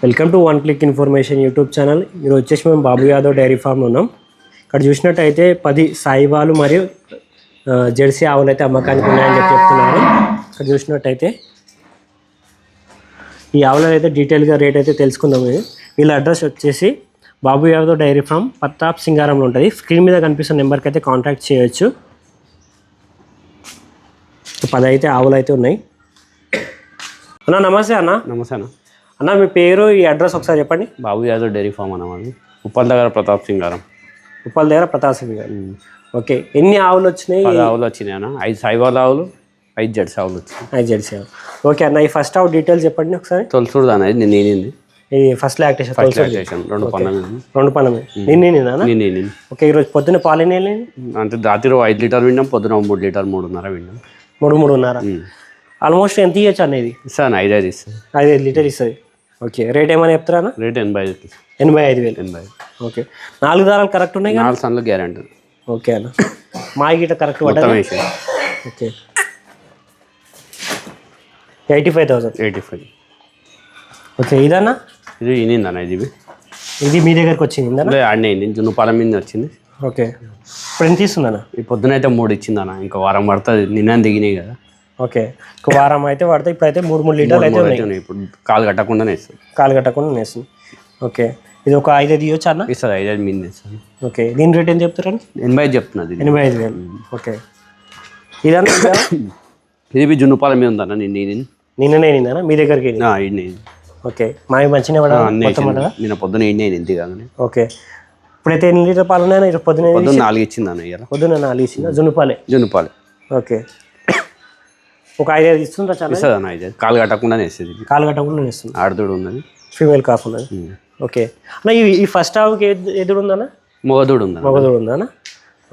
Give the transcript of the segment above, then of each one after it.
Welcome to one click information YouTube channel. ఈరోజు వచ్చేసి మేము బాబు యాదవ్ డైరీ ఫామ్లో ఉన్నాం. ఇక్కడ చూసినట్టయితే 10 సాయివాలు మరియు జెర్సీ ఆవులు అయితే అమ్మకానికి ఉన్నాయని చెప్తున్నారు. ఇక్కడ చూసినట్టయితే ఈ ఆవులను అయితే డీటెయిల్గా రేట్ అయితే తెలుసుకుందాం. వీళ్ళ అడ్రస్ వచ్చేసి బాబు యాదవ్ డైరీ ఫామ్ ప్రతాప్ సింగారంలో ఉంటుంది. స్క్రీన్ మీద కనిపిస్తున్న నెంబర్కి అయితే కాంటాక్ట్ చేయొచ్చు. 10 అయితే ఆవులు అయితే ఉన్నాయి. అన్న నమస్తే. నమస్తే అన్న. అన్న మీ పేరు, ఈ అడ్రస్ ఒకసారి చెప్పండి. బాబు యాదవ్ డైరీ ఫామ్ అన్నమాట, ఉప్పల్ దగ్గర ప్రతాప్ సింగారం. ఉప్పల్ దగ్గర ప్రతాప్ సింగారం. ఓకే, ఎన్ని ఆవులు వచ్చినాయి? 10 ఆవులు వచ్చినాయి అన్న. 5 సాయివాల ఆవులు, 5 జెర్సీ ఆవులు వచ్చినాయి. 5 జెర్సీ ఆవులు. ఓకే అన్న, ఈ ఫస్ట్ ఆవు డీటెయిల్స్ చెప్పండి ఒకసారి. తొలసూడు అన్న, ఇది నేనేంది. ఇది ఫస్ట్ లాక్టేషన్. 2 పన్నమే. నిన్న. ఓకే, ఈరోజు పొద్దున్న పాలు ఎన్ని వెళ్ళింది? అంటే రాత్రి 5 లీటర్ విన్నాం, పొద్దున 3 లీటర్ 3.5 విన్నాం. 3.5 ఆల్మోస్ట్ ఎంత ఇవ్వచ్చు అనేది? ఇస్తాను 5 ఇస్తుంది. 5 లీటర్ ఇస్తుంది. ఓకే, రేట్ ఏమైనా చెప్తారా? రేట్ 85,000. 85,000. ఓకే, 4 దారాలు కరెక్ట్ ఉన్నాయి? 4 సన్లు గ్యారెంటీ. ఓకే అన్న, మా గిట కరెక్ట్ మొత్తం వేసి. ఓకే, 85,000. 85. ఓకే, ఇదన్నా? ఇది ఇనిందన్న. ఇది మీ దగ్గరకు వచ్చింది? ఆడనే జున్నుపాల మీద వచ్చింది. ఓకే, ఇప్పుడు ఎంత ఇస్తుందన్న? ఈ పొద్దునైతే 3 ఇచ్చిందన్న. ఇంకా వారం పడుతుంది, నిన్న దిగినాయి కదా. ఓకే, ఒక వారం అయితే పడితే ఇప్పుడైతే 3 లీటర్లు అయితే ఉన్నాయి. ఇప్పుడు కాలు కట్టకుండానే ఇస్తుంది. కాలు కట్టకుండా వేస్తుంది. ఓకే, ఇది ఒక 5 ఇవ్వచ్చు అన్న? ఇస్తుంది, 5 మీద ఇస్తుంది. ఓకే, దీని రేట్ ఏం చెప్తారండి? 85 చెప్తున్నది. 85,000. ఓకే, ఇదన్నా? ఇది జున్నుపాల మీద ఉందన్న. నిన్ననే నిన్న మీ దగ్గరికి? ఓకే, మావి మంచిగా నిన్న పొద్దున ఇంటి కానీ. ఓకే, ఇప్పుడైతే ఎన్ని లీటర్ పాలు ఉన్నాయన్నా? ఈరోజు పొద్దున 4 ఇచ్చిందన్న. పొద్దున్న 4 ఇచ్చిందా? జున్నుపాలే. ఓకే, ఒక 5 ఇస్తుందా? చాలా ఇస్తుంది అన్న. 5 కాలు కట్టకుండానే ఇస్తుంది. కాలు కట్టకుండా ఇస్తుంది. ఆడదుడు ఉన్నది, ఫీమేల్ కాఫ్ ఉన్నది. ఓకే అన్న, ఈ ఫస్ట్ ఆవుకి ఎదుడు ఉందన్న? మొగదుడు ఉంది. మొగదుడు ఉందా అన్న?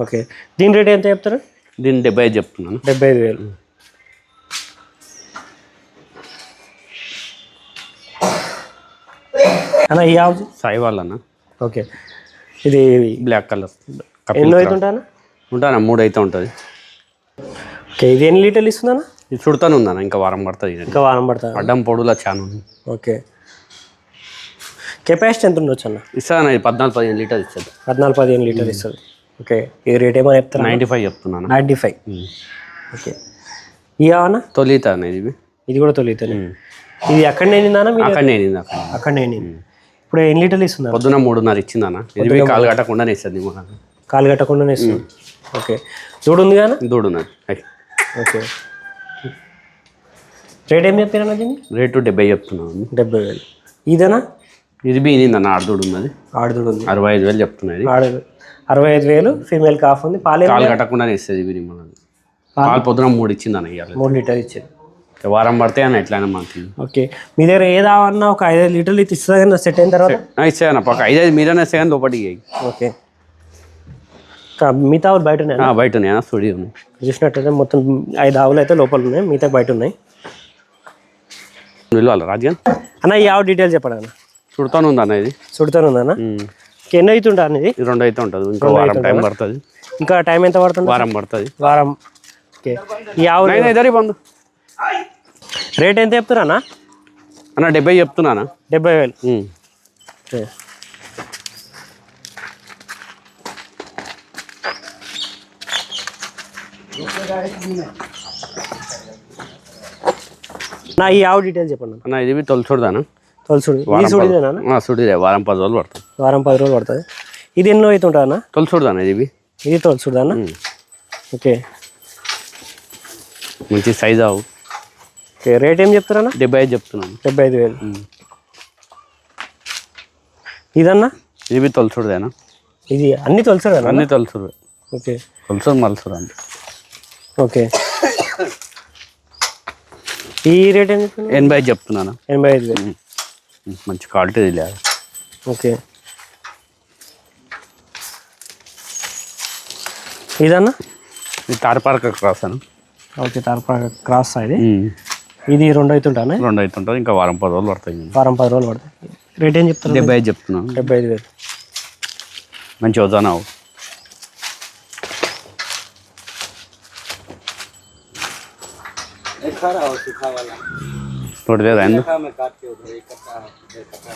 ఓకే, దీని రేట్ ఎంత చెప్తారు? దీన్ని 75 చెప్తున్నాను. 75,000. అన్న, ఈ ఆవు సాయివాల్ అన్న. ఓకే, ఇది బ్లాక్ కలర్. ఎన్నో అయితే ఉంటానా? 3 అయితే ఉంటుంది. ఓకే, ఇది ఎన్ని లీటర్లు ఇస్తుందన్న? ఇది చుడతానే ఉందన్న. ఇంకా వారం పడుతుంది. ఇంకా వారం పడుతుంది. అడ్డం పొడులా చాలా ఉంది. ఓకే, కెపాసిటీ ఎంత ఉండొచ్చు అన్న? ఇస్తాను, 14-15 లీటర్ ఇస్తుంది. 14-15 లీటర్ ఇస్తుంది. ఓకే, ఈ రేట్ ఏమైనా చెప్తారా? 95 చెప్తున్నాను. 95. ఓకే, ఈ ఆవనా? తొలిత అన్న. ఇది కూడా తొలితేనే. ఇది అక్కడనే అక్కడనే. ఇప్పుడు ఎన్ని లీటర్లు ఇస్తుంది? పొద్దున 3.5 ఇచ్చిందన్న. ఇది కాలు కట్టకుండానే ఇస్తుంది. కాలు కట్టకుండానే ఇస్తుంది. ఓకే, దూడు ఉంది కానీ? దూడు ఉన్నది. ఓకే, రేట్ ఏం చెప్పారన్నా దీన్ని? రేటు 70 చెప్తున్నాను. 70,000. ఇదేనా? ఇది బీనిందన్న. ఆడదూడు ఉన్నది. ఆడదూడు ఉంది. 65,000 చెప్తున్నది. 65,000. ఫీమేల్ కాఫ్ ఉంది. కాలు కట్టకుండానే ఇస్తుంది. పాలు పొద్దున 3 ఇచ్చిందన్న. 3 లీటర్ ఇచ్చింది. వారం పడితే అన్న ఎట్లయినా మనకి. ఓకే, మీ దగ్గర ఏదావన్నా ఒక 5 లీటర్లు ఇస్తుంది కానీ సెట్ అయిన తర్వాత ఇచ్చాయన్న. పక్క 5 మీదనే ఇస్తే కానీ లోపలికి. ఓకే, మిగతా ఆవులు బయట ఉన్నాయి? బయట ఉన్నాయి. స్టూడియో ఉన్నాయి. చూసినట్టయితే మొత్తం 5 ఆవులు అయితే లోపల ఉన్నాయి, మిగతా బయట ఉన్నాయి. రాజన్ అన్న, ఈ ఆవు డీటెయిల్స్ చెప్పండి అన్న. చుడతాను ఉందన్న. ఇది చుడతాను ఉందన్న. ఎన్ని అవుతుంటా అనేది? 2 అయితే ఉంటుంది. ఇంకా వారం టైం పడుతుంది. ఇంకా టైం ఎంత పడుతుంది? వారం పడుతుంది. వారం. ఓకే, ఈ ఆవు ఇద్దరి బంధు రేట్ ఎంత చెప్తున్నా అన్న? 70 చెప్తున్నానా? 70,000. నా ఈ ఆవు డీటెయిల్స్ చెప్పండి అన్న. ఇది తొలచూడదానా? సుడిదే. వారం 10 రోజులు పడుతుంది. వారం 10 రోజులు పడుతుంది. ఇది ఎన్నో అయితే ఉంటుంది అన్న? తొలచూడదానా. ఇది తొలచూడదానా? ఓకే, మంచి సైజ్ ఆవు. ఓకే, రేట్ ఏం చెప్తారన్నా? 75 చెప్తున్నాను. 75,000. ఇదన్నా? ఇది తొలచూడదేనా? ఇది అన్ని తొలచూడేనా? అన్ని తొలచూరు. ఓకే, తొలచూరు మలసూరు అండి. ఓకే, ఈ రేట్ ఏం చెప్తున్నా? 85 చెప్తున్నాను. 85,000. మంచి క్వాలిటీ లేదు. ఓకే, ఇదన్నా? ఇది తారపారక క్రాస్ అని. ఓకే, తారపారక క్రాస్ ఇది. ఇది 2 అవుతుంటానే? 2 అవుతుంటుంది. ఇంకా వారం 10 రోజులు పడతాయి. వారం 10 రోజులు పడతాయి. రేట్ ఏం చెప్తారు? 75 చెప్తున్నాను. 75,000. మంచి వజానావు. తోటి లేదా ఆయన मैं काट के उधर एक कट्टा 1.5 कट्टा